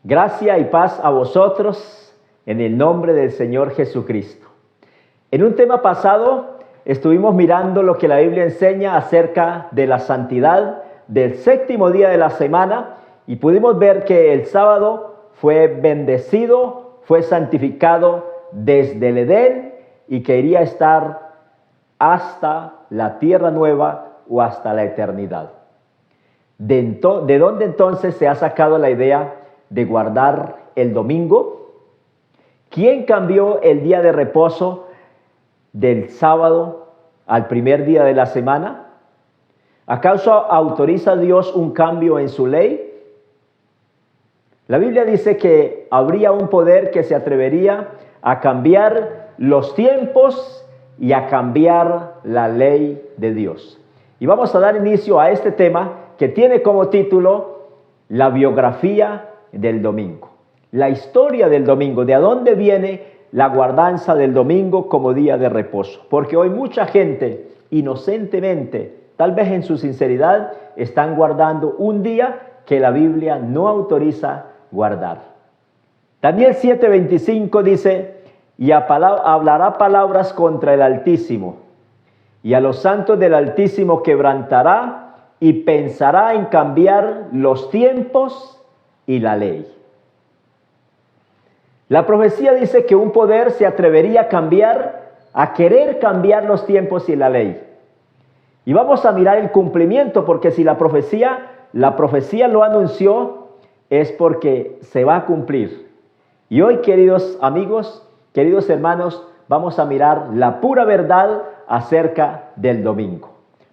Gracia y paz a vosotros en el nombre del Señor Jesucristo. En un tema pasado estuvimos mirando lo que la Biblia enseña acerca de la santidad del séptimo día de la semana y pudimos ver que el sábado fue bendecido, fue santificado desde el Edén y quería estar hasta la tierra nueva o hasta la eternidad. ¿De dónde entonces se ha sacado la idea de guardar el domingo? ¿Quién cambió el día de reposo del sábado al primer día de la semana? ¿Acaso autoriza Dios un cambio en su ley? La Biblia dice que habría un poder que se atrevería a cambiar los tiempos y a cambiar la ley de Dios. Y vamos a dar inicio a este tema que tiene como título la biografía del domingo. La historia del domingo, de dónde viene la guardanza del domingo como día de reposo. Porque hoy mucha gente inocentemente, tal vez en su sinceridad, están guardando un día que la Biblia no autoriza guardar. Daniel 7:25 dice: y hablará palabras contra el Altísimo, y a los santos del Altísimo quebrantará, y pensará en cambiar los tiempos y la ley. La profecía dice que un poder se atrevería a querer cambiar los tiempos y la ley. Y vamos a mirar el cumplimiento, porque si la profecía lo anunció, es porque se va a cumplir. Y hoy, queridos amigos, queridos hermanos, vamos a mirar la pura verdad acerca del domingo.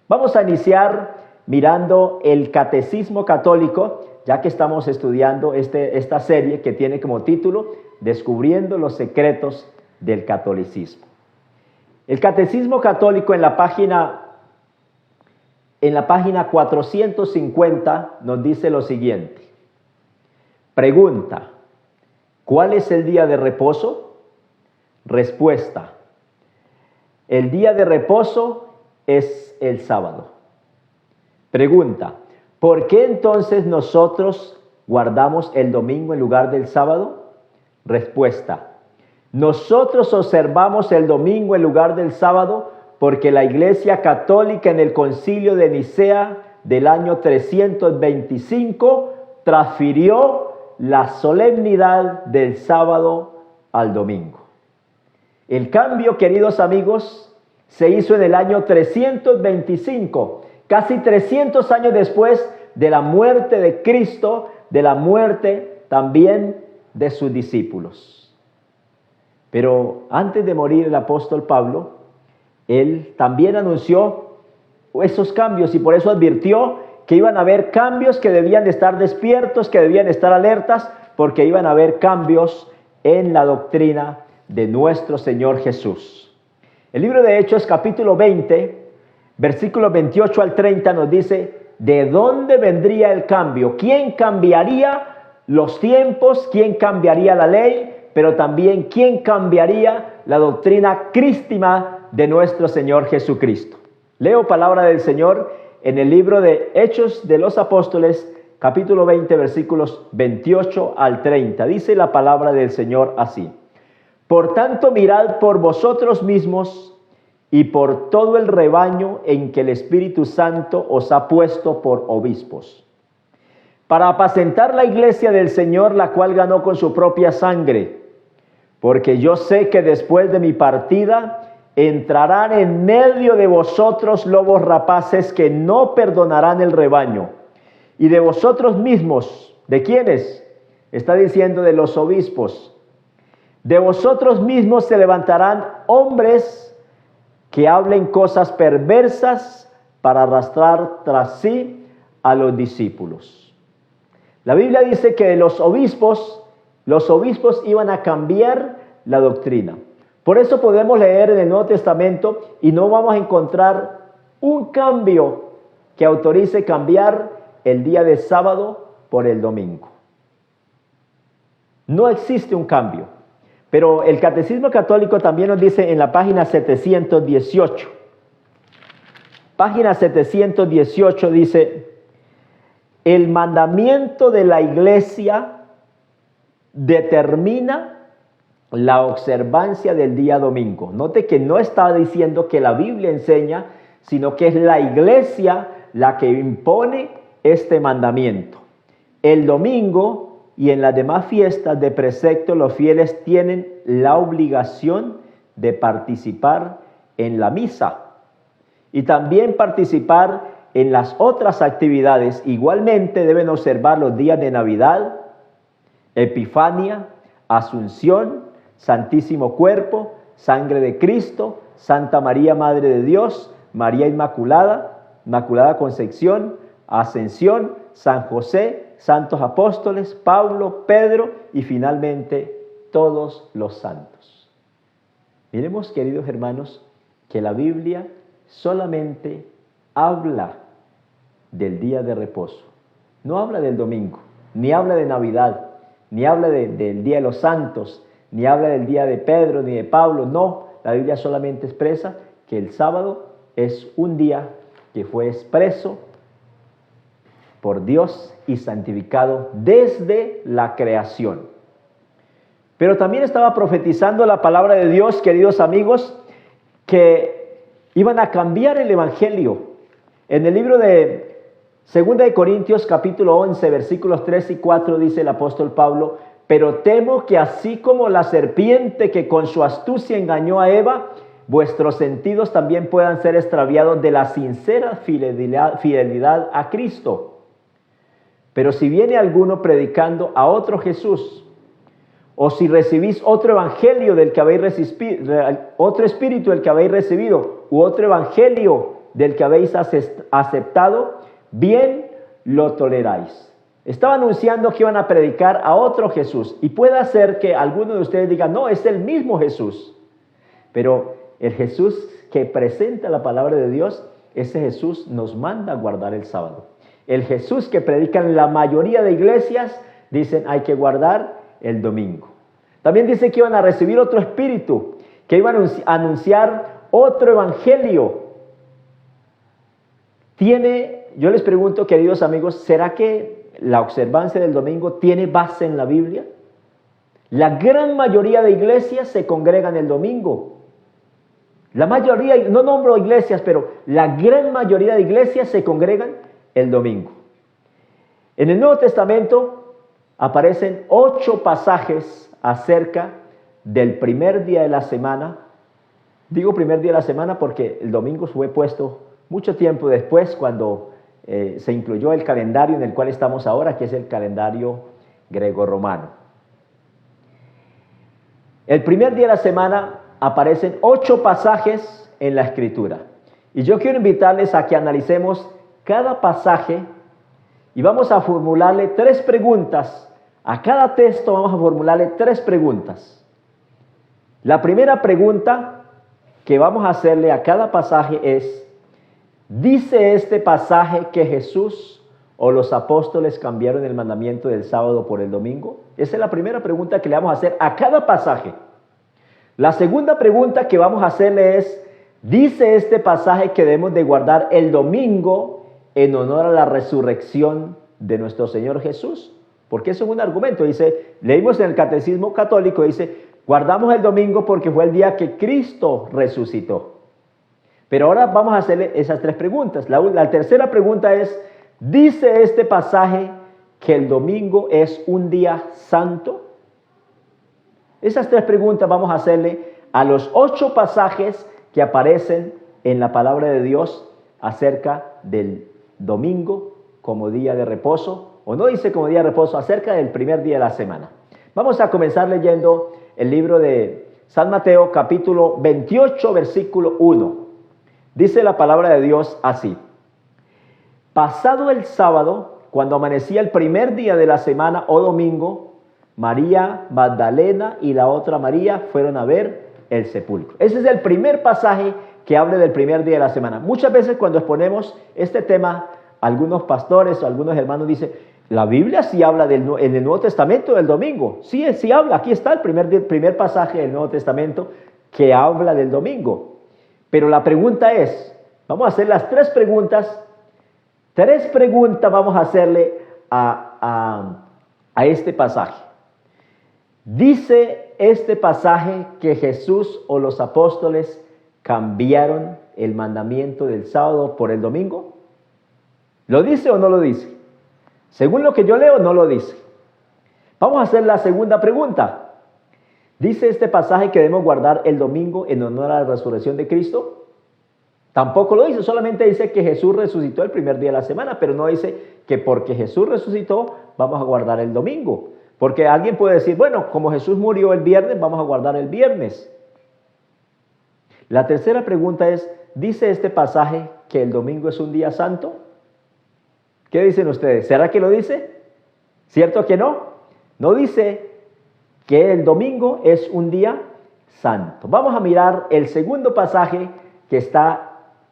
Vamos a iniciar mirando el Catecismo Católico, ya que estamos estudiando esta serie que tiene como título Descubriendo los secretos del catolicismo. El Catecismo Católico en la página 450 nos dice lo siguiente. Pregunta: ¿cuál es el día de reposo? Respuesta: el día de reposo es el sábado. Pregunta: ¿por qué entonces nosotros guardamos el domingo en lugar del sábado? Respuesta: nosotros observamos el domingo en lugar del sábado porque la Iglesia Católica en el Concilio de Nicea del año 325 transfirió la solemnidad del sábado al domingo. El cambio, queridos amigos, se hizo en el año 325, casi 300 años después de la muerte de Cristo, de la muerte también de sus discípulos. Pero antes de morir el apóstol Pablo, él también anunció esos cambios y por eso advirtió que iban a haber cambios, que debían de estar despiertos, que debían estar alertas, porque iban a haber cambios en la doctrina de nuestro Señor Jesús. El libro de Hechos, capítulo 20, versículos 28 al 30, nos dice de dónde vendría el cambio, quién cambiaría los tiempos, quién cambiaría la ley, pero también quién cambiaría la doctrina crístima de nuestro Señor Jesucristo. Leo palabra del Señor en el libro de Hechos de los Apóstoles, capítulo 20, versículos 28 al 30. Dice la palabra del Señor así: por tanto, mirad por vosotros mismos y por todo el rebaño en que el Espíritu Santo os ha puesto por obispos, para apacentar la iglesia del Señor, la cual ganó con su propia sangre. Porque yo sé que después de mi partida entrarán en medio de vosotros lobos rapaces que no perdonarán el rebaño. Y de vosotros mismos, ¿de quiénes? Está diciendo de los obispos. De vosotros mismos se levantarán hombres que hablen cosas perversas para arrastrar tras sí a los discípulos. La Biblia dice que los obispos iban a cambiar la doctrina. Por eso podemos leer en el Nuevo Testamento y no vamos a encontrar un cambio que autorice cambiar el día de sábado por el domingo. No existe un cambio. Pero el Catecismo Católico también nos dice en la página 718. Página 718 dice: el mandamiento de la Iglesia determina la observancia del día domingo. Note que no está diciendo que la Biblia enseña, sino que es la iglesia la que impone este mandamiento. El domingo y en las demás fiestas de precepto los fieles tienen la obligación de participar en la misa y también participar en las otras actividades. Igualmente deben observar los días de Navidad, Epifania, Asunción, Santísimo Cuerpo, Sangre de Cristo, Santa María Madre de Dios, María Inmaculada, Inmaculada Concepción, Ascensión, San José, Santos Apóstoles, Pablo, Pedro y finalmente todos los santos. Miremos, queridos hermanos, que la Biblia solamente habla del día de reposo. No habla del domingo, ni habla de Navidad, ni habla del día de los santos, ni habla del día de Pedro, ni de Pablo. No, la Biblia solamente expresa que el sábado es un día que fue expreso por Dios y santificado desde la creación. Pero también estaba profetizando la palabra de Dios, queridos amigos, que iban a cambiar el evangelio. En el libro de 2 de Corintios capítulo 11 versículos 3 y 4 dice el apóstol Pablo: pero temo que así como la serpiente que con su astucia engañó a Eva, vuestros sentidos también puedan ser extraviados de la sincera fidelidad a Cristo. Pero si viene alguno predicando a otro Jesús, o si recibís otro evangelio del que habéis recibido, otro espíritu del que habéis recibido, u otro evangelio del que habéis aceptado, bien lo toleráis. Estaba anunciando que iban a predicar a otro Jesús, y puede ser que alguno de ustedes diga: no, es el mismo Jesús. Pero el Jesús que presenta la palabra de Dios, ese Jesús nos manda a guardar el sábado. El Jesús que predican la mayoría de iglesias dicen hay que guardar el domingo. También dice que iban a recibir otro espíritu, que iban a anunciar otro evangelio. Yo les pregunto, queridos amigos, ¿será que la observancia del domingo tiene base en la Biblia? La gran mayoría de iglesias se congregan el domingo. La mayoría, no nombro iglesias, pero la gran mayoría de iglesias se congregan el domingo. En el Nuevo Testamento aparecen 8 pasajes acerca del primer día de la semana. Digo primer día de la semana porque el domingo fue puesto mucho tiempo después, cuando se incluyó el calendario en el cual estamos ahora, que es el calendario greco-romano. El primer día de la semana aparecen 8 pasajes en la Escritura. Y yo quiero invitarles a que analicemos cada pasaje y vamos a formularle 3 preguntas. A cada texto vamos a formularle 3 preguntas. La primera pregunta que vamos a hacerle a cada pasaje es: ¿dice este pasaje que Jesús o los apóstoles cambiaron el mandamiento del sábado por el domingo? Esa es la primera pregunta que le vamos a hacer a cada pasaje. La segunda pregunta que vamos a hacerle es: ¿dice este pasaje que debemos de guardar el domingo en honor a la resurrección de nuestro Señor Jesús? Porque eso es un argumento. Dice, leímos en el Catecismo Católico, dice, guardamos el domingo porque fue el día que Cristo resucitó. Pero ahora vamos a hacerle esas 3 preguntas. La tercera pregunta es: ¿dice este pasaje que el domingo es un día santo? Esas 3 preguntas vamos a hacerle a los 8 pasajes que aparecen en la palabra de Dios acerca del domingo como día de reposo, o no dice como día de reposo, acerca del primer día de la semana. Vamos a comenzar leyendo el libro de San Mateo, capítulo 28, versículo 1. Dice la palabra de Dios así: pasado el sábado, cuando amanecía el primer día de la semana o domingo, María Magdalena y la otra María fueron a ver el sepulcro. Ese es el primer pasaje que habla del primer día de la semana. Muchas veces cuando exponemos este tema, algunos pastores o algunos hermanos dicen: la Biblia sí habla en el Nuevo Testamento del domingo. Sí habla. Aquí está el primer pasaje del Nuevo Testamento que habla del domingo. Pero la pregunta es, vamos a hacer las 3 preguntas. 3 preguntas vamos a hacerle a este pasaje. ¿Dice este pasaje que Jesús o los apóstoles cambiaron el mandamiento del sábado por el domingo? ¿Lo dice o no lo dice? Según lo que yo leo, no lo dice. Vamos a hacer la segunda pregunta. ¿Dice este pasaje que debemos guardar el domingo en honor a la resurrección de Cristo? Tampoco lo dice, solamente dice que Jesús resucitó el primer día de la semana, pero no dice que porque Jesús resucitó vamos a guardar el domingo. Porque alguien puede decir, bueno, como Jesús murió el viernes, vamos a guardar el viernes. La tercera pregunta es, ¿dice este pasaje que el domingo es un día santo? ¿Qué dicen ustedes? ¿Será que lo dice? ¿Cierto que no? No dice que el domingo es un día santo. Vamos a mirar el segundo pasaje que está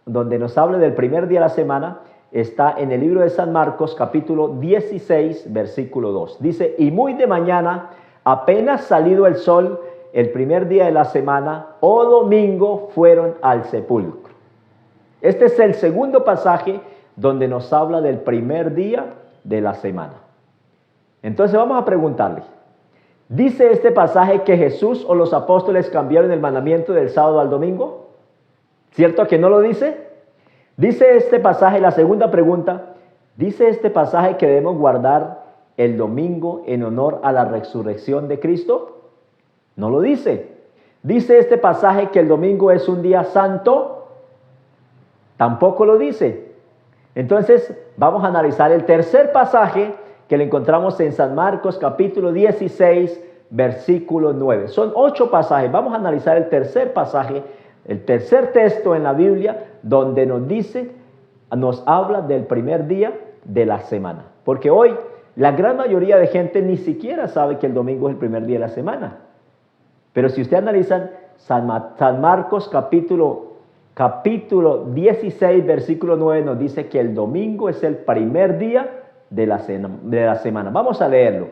donde nos habla del primer día de la semana. Está en el libro de San Marcos, capítulo 16, versículo 2. Dice, y muy de mañana, apenas salido el sol, el primer día de la semana, o domingo, fueron al sepulcro. Este es el segundo pasaje donde nos habla del primer día de la semana. Entonces vamos a preguntarle, ¿dice este pasaje que Jesús o los apóstoles cambiaron el mandamiento del sábado al domingo? ¿Cierto que no lo dice? Dice este pasaje, la segunda pregunta, ¿dice este pasaje que debemos guardar el domingo en honor a la resurrección de Cristo? No lo dice. ¿Dice este pasaje que el domingo es un día santo? Tampoco lo dice. Entonces vamos a analizar el tercer pasaje que lo encontramos en San Marcos capítulo 16, versículo 9. Son 8 pasajes. Vamos a analizar el tercer pasaje, el tercer texto en la Biblia donde nos habla del primer día de la semana. Porque hoy la gran mayoría de gente ni siquiera sabe que el domingo es el primer día de la semana. Pero si usted analiza San Marcos capítulo 16, versículo 9 nos dice que el domingo es el primer día de la semana. Vamos a leerlo.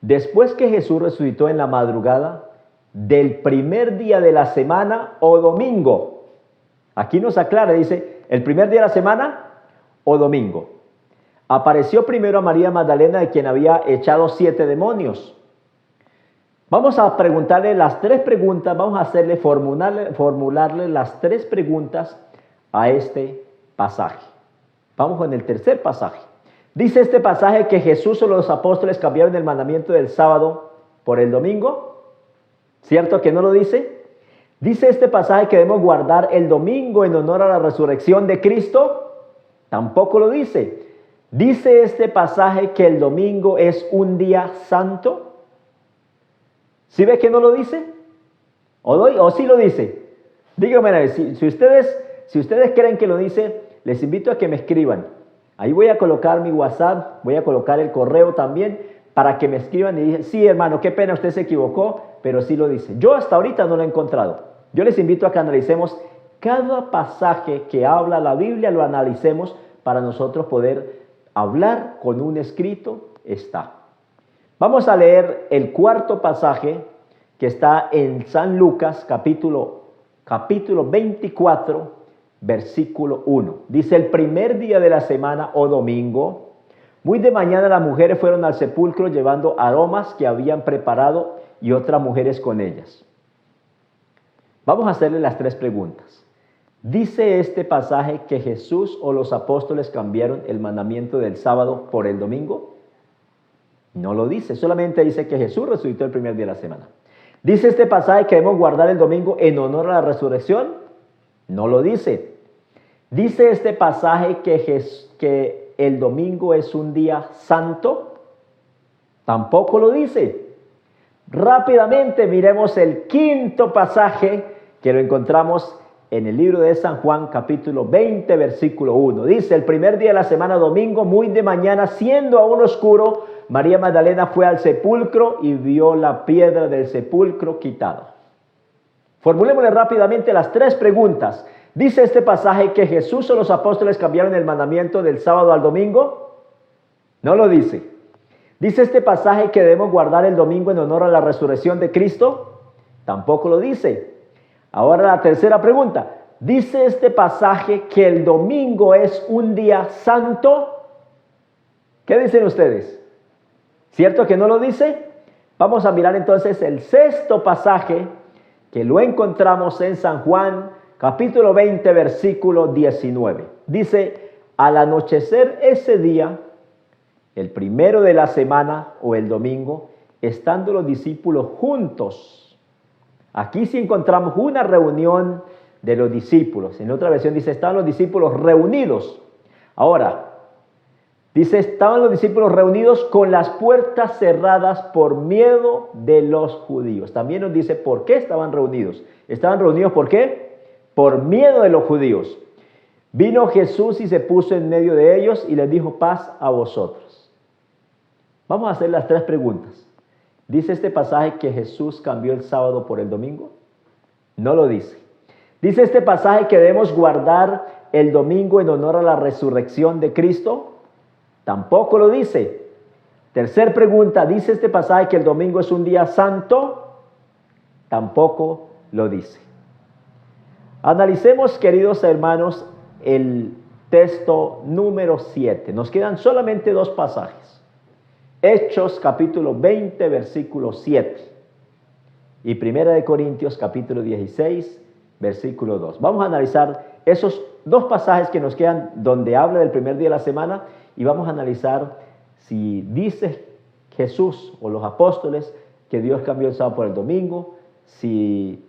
Después que Jesús resucitó en la madrugada del primer día de la semana o domingo. Aquí nos aclara, dice, el primer día de la semana o domingo. Apareció primero a María Magdalena, de quien había echado 7 demonios. Vamos a preguntarle las 3 preguntas, vamos a formularle las 3 preguntas a este pasaje. Vamos con el tercer pasaje. ¿Dice este pasaje que Jesús o los apóstoles cambiaron el mandamiento del sábado por el domingo? ¿Cierto que no lo dice? ¿Dice este pasaje que debemos guardar el domingo en honor a la resurrección de Cristo? Tampoco lo dice. ¿Dice este pasaje que el domingo es un día santo? ¿Sí ve que no lo dice? ¿O sí lo dice? Díganme, si ustedes creen que lo dice, les invito a que me escriban. Ahí voy a colocar mi WhatsApp, voy a colocar el correo también, para que me escriban y digan, sí hermano, qué pena, usted se equivocó, pero sí lo dice. Yo hasta ahorita no lo he encontrado. Yo les invito a que analicemos cada pasaje que habla la Biblia, lo analicemos para nosotros poder hablar con un escrito está. Vamos a leer el cuarto pasaje que está en San Lucas capítulo 24, versículo 1. Dice, el primer día de la semana o domingo, muy de mañana las mujeres fueron al sepulcro llevando aromas que habían preparado y otras mujeres con ellas. Vamos a hacerle las 3 preguntas. ¿Dice este pasaje que Jesús o los apóstoles cambiaron el mandamiento del sábado por el domingo? No lo dice, solamente dice que Jesús resucitó el primer día de la semana. ¿Dice este pasaje que debemos guardar el domingo en honor a la resurrección? No lo dice. ¿Dice este pasaje que el domingo es un día santo? Tampoco lo dice. Rápidamente miremos el quinto pasaje que lo encontramos en el libro de San Juan, capítulo 20, versículo 1. Dice, el primer día de la semana, domingo, muy de mañana, siendo aún oscuro, María Magdalena fue al sepulcro y vio la piedra del sepulcro quitada. Formulémosle rápidamente las 3 preguntas. ¿Dice este pasaje que Jesús o los apóstoles cambiaron el mandamiento del sábado al domingo? No lo dice. ¿Dice este pasaje que debemos guardar el domingo en honor a la resurrección de Cristo? Tampoco lo dice. Ahora la tercera pregunta. ¿Dice este pasaje que el domingo es un día santo? ¿Qué dicen ustedes? ¿Cierto que no lo dice? Vamos a mirar entonces el sexto pasaje que lo encontramos en San Juan, capítulo 20, versículo 19. Dice, al anochecer ese día, el primero de la semana o el domingo, estando los discípulos juntos. Aquí sí encontramos una reunión de los discípulos. En otra versión dice, estaban los discípulos reunidos. Ahora, dice, estaban los discípulos reunidos con las puertas cerradas por miedo de los judíos. También nos dice por qué estaban reunidos. Estaban reunidos ¿por qué? Por miedo de los judíos. Vino Jesús y se puso en medio de ellos y les dijo, paz a vosotros. Vamos a hacer las tres preguntas. ¿Dice este pasaje que Jesús cambió el sábado por el domingo? No lo dice. ¿Dice este pasaje que debemos guardar el domingo en honor a la resurrección de Cristo? Tampoco lo dice. Tercer pregunta, ¿dice este pasaje que el domingo es un día santo? Tampoco lo dice. Analicemos, queridos hermanos, el texto número 7. Nos quedan solamente dos pasajes. Hechos capítulo 20, versículo 7. Y Primera de Corintios capítulo 16, versículo 2. Vamos a analizar esos dos pasajes que nos quedan donde habla del primer día de la semana y vamos a analizar si dice Jesús o los apóstoles que Dios cambió el sábado por el domingo, si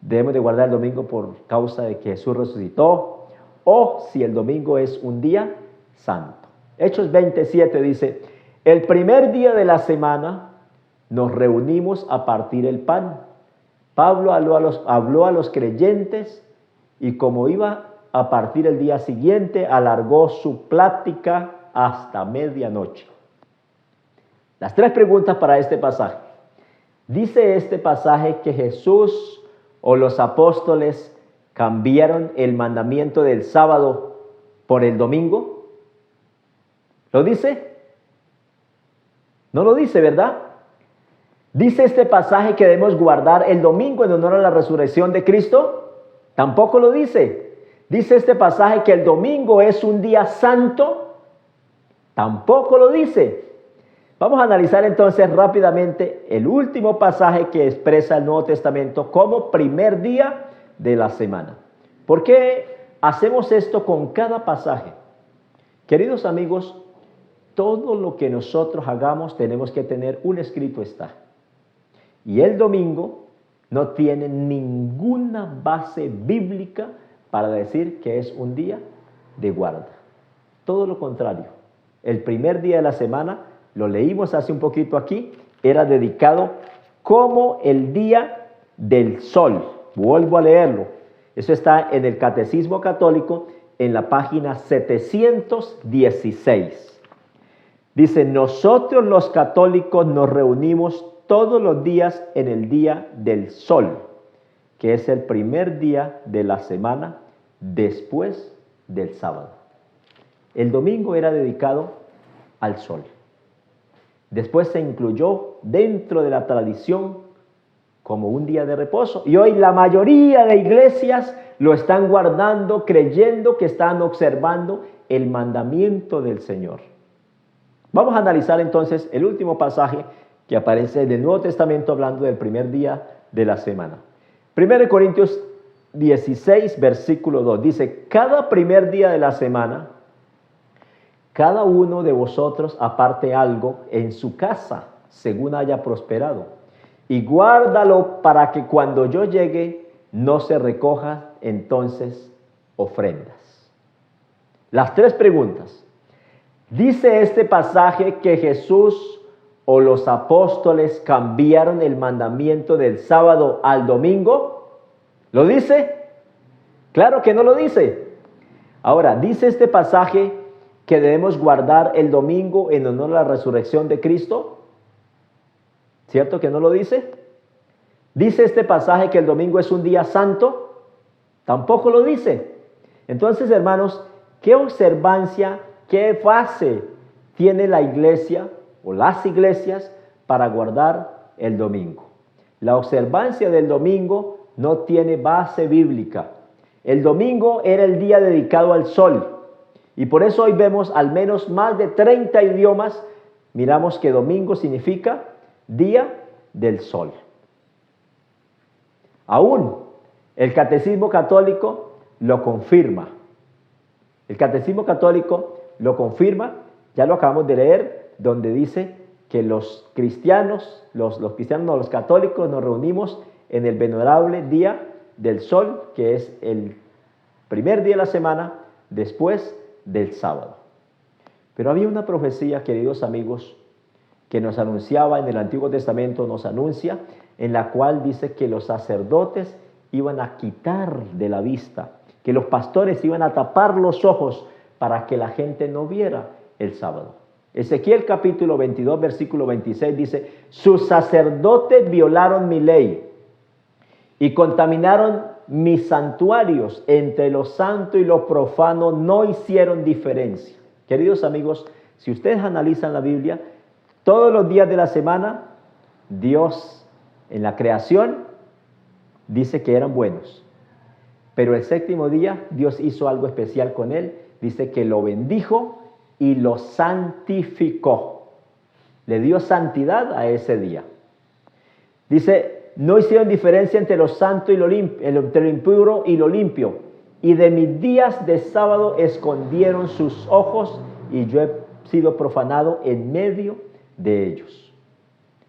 debemos de guardar el domingo por causa de que Jesús resucitó o si el domingo es un día santo. Hechos 27 dice, el primer día de la semana nos reunimos a partir el pan. Pablo habló a los creyentes y como iba a partir el día siguiente, alargó su plática hasta medianoche. Las tres preguntas para este pasaje. ¿Dice este pasaje que Jesús o los apóstoles cambiaron el mandamiento del sábado por el domingo? ¿Lo dice? No lo dice, ¿verdad? ¿Dice este pasaje que debemos guardar el domingo en honor a la resurrección de Cristo? Tampoco lo dice. ¿Dice este pasaje que el domingo es un día santo? Tampoco lo dice. Vamos a analizar entonces rápidamente el último pasaje que expresa el Nuevo Testamento como primer día de la semana. ¿Por qué hacemos esto con cada pasaje? Queridos amigos, todo lo que nosotros hagamos tenemos que tener un escrito está. Y el domingo no tiene ninguna base bíblica para decir que es un día de guarda. Todo lo contrario. El primer día de la semana, lo leímos hace un poquito aquí, era dedicado como el día del sol. Vuelvo a leerlo. Eso está en el Catecismo Católico en la página 716. Dice, nosotros los católicos nos reunimos todos los días en el día del sol, que es el primer día de la semana después del sábado. El domingo era dedicado al sol. Después se incluyó dentro de la tradición como un día de reposo. Y hoy la mayoría de iglesias lo están guardando, creyendo que están observando el mandamiento del Señor. Vamos a analizar entonces el último pasaje que aparece en el Nuevo Testamento hablando del primer día de la semana. 1 Corintios 16, versículo 2, dice, cada primer día de la semana, cada uno de vosotros aparte algo en su casa, según haya prosperado, y guárdalo para que cuando yo llegue no se recoja entonces ofrendas. Las tres preguntas. ¿Dice este pasaje que Jesús o los apóstoles cambiaron el mandamiento del sábado al domingo? ¿Lo dice? Claro que no lo dice. Ahora, ¿dice este pasaje que debemos guardar el domingo en honor a la resurrección de Cristo? ¿Cierto que no lo dice? ¿Dice este pasaje que el domingo es un día santo? Tampoco lo dice. Entonces, hermanos, ¿qué observancia, qué base tiene la iglesia o las iglesias para guardar el domingo? La observancia del domingo no tiene base bíblica. El domingo era el día dedicado al sol. Y por eso hoy vemos al menos más de 30 idiomas. Miramos que domingo significa día del sol. Aún el Catecismo Católico lo confirma. El Catecismo Católico lo confirma, ya lo acabamos de leer, donde dice que los cristianos, los católicos nos reunimos en el venerable día del sol, que es el primer día de la semana después del sábado. Pero había una profecía, queridos amigos, que nos anunciaba en el Antiguo Testamento, nos anuncia, en la cual dice que los sacerdotes iban a quitar de la vista, que los pastores iban a tapar los ojos para que la gente no viera el sábado. Ezequiel capítulo 22, versículo 26 dice, sus sacerdotes violaron mi ley y contaminaron mis santuarios, entre lo santo y lo profano no hicieron diferencia. Queridos amigos, si ustedes analizan la Biblia, todos los días de la semana, Dios en la creación dice que eran buenos. Pero el séptimo día, Dios hizo algo especial con él. Dice que lo bendijo y lo santificó. Le dio santidad a ese día. Dice, no hicieron diferencia entre lo santo y lo limpio, entre lo impuro y lo limpio. Y de mis días de sábado escondieron sus ojos y yo he sido profanado en medio de ellos.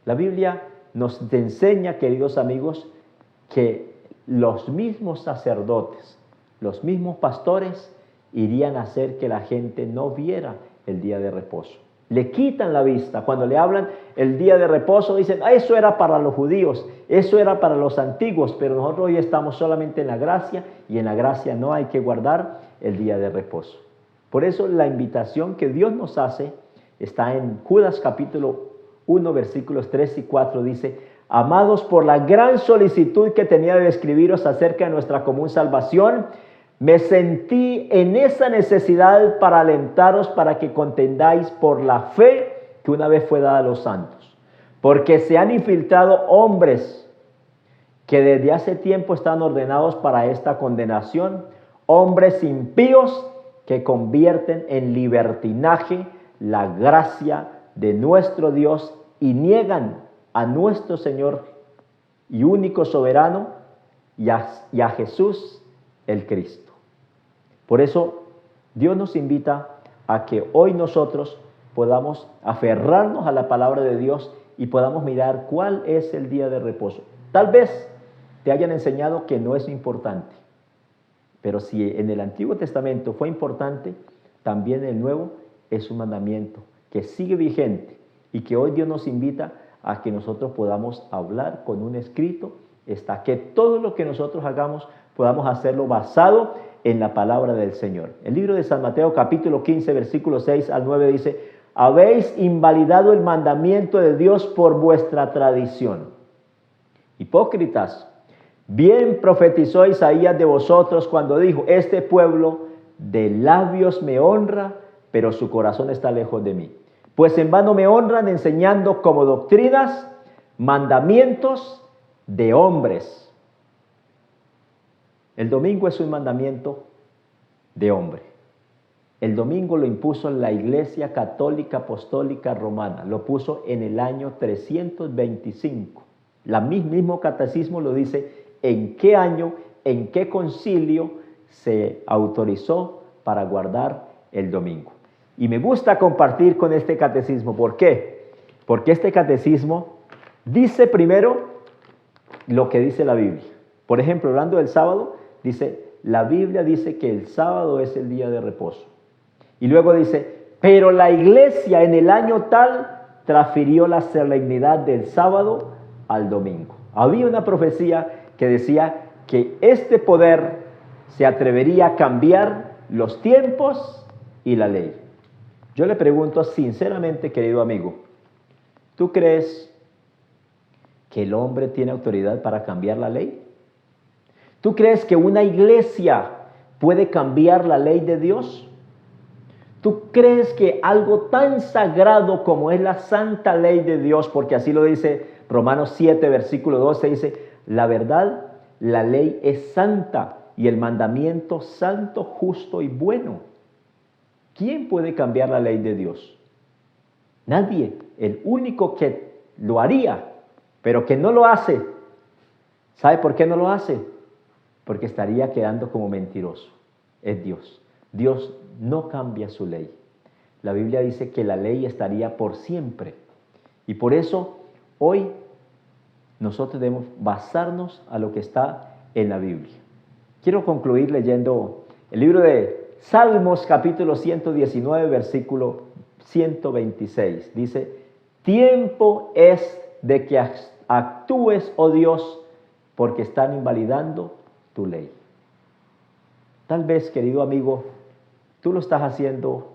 La Biblia nos enseña, queridos amigos, que los mismos sacerdotes, los mismos pastores irían a hacer que la gente no viera el día de reposo. Le quitan la vista. Cuando le hablan el día de reposo, dicen, eso era para los judíos, eso era para los antiguos, pero nosotros hoy estamos solamente en la gracia, y en la gracia no hay que guardar el día de reposo. Por eso la invitación que Dios nos hace está en Judas capítulo 1, versículos 3 y 4, dice, amados, por la gran solicitud que tenía de escribiros acerca de nuestra común salvación, me sentí en esa necesidad para alentaros para que contendáis por la fe que una vez fue dada a los santos. Porque se han infiltrado hombres que desde hace tiempo están ordenados para esta condenación, hombres impíos que convierten en libertinaje la gracia de nuestro Dios y niegan a nuestro Señor y único soberano y a Jesús el Cristo. Por eso Dios nos invita a que hoy nosotros podamos aferrarnos a la palabra de Dios y podamos mirar cuál es el día de reposo. Tal vez te hayan enseñado que no es importante, pero si en el Antiguo Testamento fue importante, también en el Nuevo es un mandamiento que sigue vigente y que hoy Dios nos invita a que nosotros podamos hablar con un escrito, está que todo lo que nosotros hagamos podamos hacerlo basado en la palabra del Señor. El libro de San Mateo capítulo 15 versículos 6 al 9 dice, habéis invalidado el mandamiento de Dios por vuestra tradición. Hipócritas, bien profetizó Isaías de vosotros cuando dijo, este pueblo de labios me honra, pero su corazón está lejos de mí. Pues en vano me honran enseñando como doctrinas mandamientos de hombres. El domingo es un mandamiento de hombre. El domingo lo impuso la Iglesia Católica Apostólica Romana. Lo puso en el año 325. El mismo catecismo lo dice en qué año, en qué concilio se autorizó para guardar el domingo. Y me gusta compartir con este catecismo. ¿Por qué? Porque este catecismo dice primero lo que dice la Biblia. Por ejemplo, hablando del sábado, dice, la Biblia dice que el sábado es el día de reposo. Y luego dice, pero la iglesia en el año tal transfirió la solemnidad del sábado al domingo. Había una profecía que decía que este poder se atrevería a cambiar los tiempos y la ley. Yo le pregunto sinceramente, querido amigo, ¿tú crees que el hombre tiene autoridad para cambiar la ley? ¿Tú crees que una iglesia puede cambiar la ley de Dios? ¿Tú crees que algo tan sagrado como es la santa ley de Dios, porque así lo dice Romanos 7, versículo 12, dice, la verdad, la ley es santa y el mandamiento santo, justo y bueno? ¿Quién puede cambiar la ley de Dios? Nadie. El único que lo haría, pero que no lo hace. ¿Sabe por qué no lo hace? Porque estaría quedando como mentiroso. Es Dios. Dios no cambia su ley. La Biblia dice que la ley estaría por siempre. Y por eso hoy nosotros debemos basarnos a lo que está en la Biblia. Quiero concluir leyendo el libro de Salmos capítulo 119, versículo 126. Dice, tiempo es de que actúes, oh Dios, porque están invalidando tu ley. Tal vez, querido amigo, tú lo estás haciendo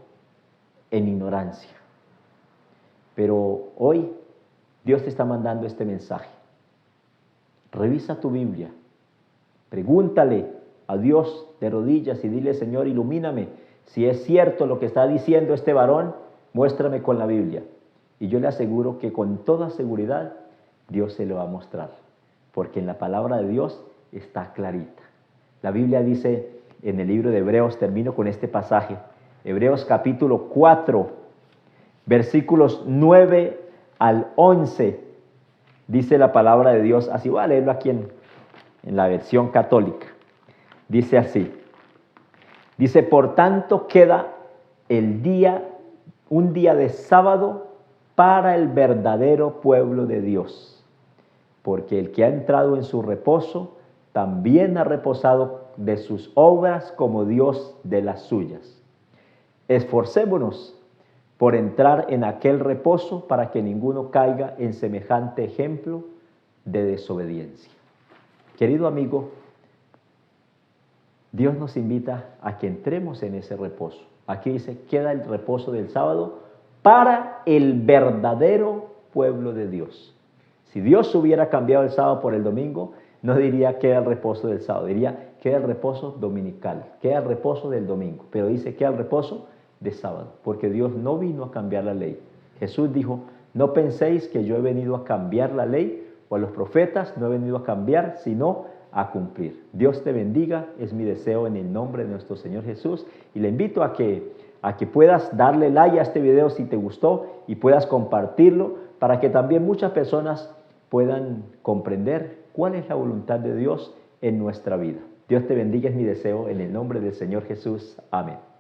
en ignorancia. Pero hoy Dios te está mandando este mensaje. Revisa tu Biblia. Pregúntale a Dios de rodillas y dile, Señor, ilumíname. Si es cierto lo que está diciendo este varón, muéstrame con la Biblia. Y yo le aseguro que con toda seguridad Dios se lo va a mostrar. Porque en la palabra de Dios está clarita. La Biblia dice en el libro de Hebreos, termino con este pasaje, Hebreos capítulo 4, versículos 9 al 11, dice la palabra de Dios, así voy a leerlo aquí en la versión católica, dice así, dice, por tanto queda un día de sábado para el verdadero pueblo de Dios, porque el que ha entrado en su reposo, también ha reposado de sus obras como Dios de las suyas. Esforcémonos por entrar en aquel reposo para que ninguno caiga en semejante ejemplo de desobediencia. Querido amigo, Dios nos invita a que entremos en ese reposo. Aquí dice, queda el reposo del sábado para el verdadero pueblo de Dios. Si Dios hubiera cambiado el sábado por el domingo, no diría queda el reposo del sábado, diría queda el reposo dominical, queda el reposo del domingo, pero dice queda el reposo de sábado, porque Dios no vino a cambiar la ley. Jesús dijo, no penséis que yo he venido a cambiar la ley o a los profetas, no he venido a cambiar, sino a cumplir. Dios te bendiga, es mi deseo en el nombre de nuestro Señor Jesús, y le invito a que puedas darle like a este video si te gustó y puedas compartirlo para que también muchas personas puedan comprender cuál es la voluntad de Dios en nuestra vida. Dios te bendiga, es mi deseo en el nombre del Señor Jesús. Amén.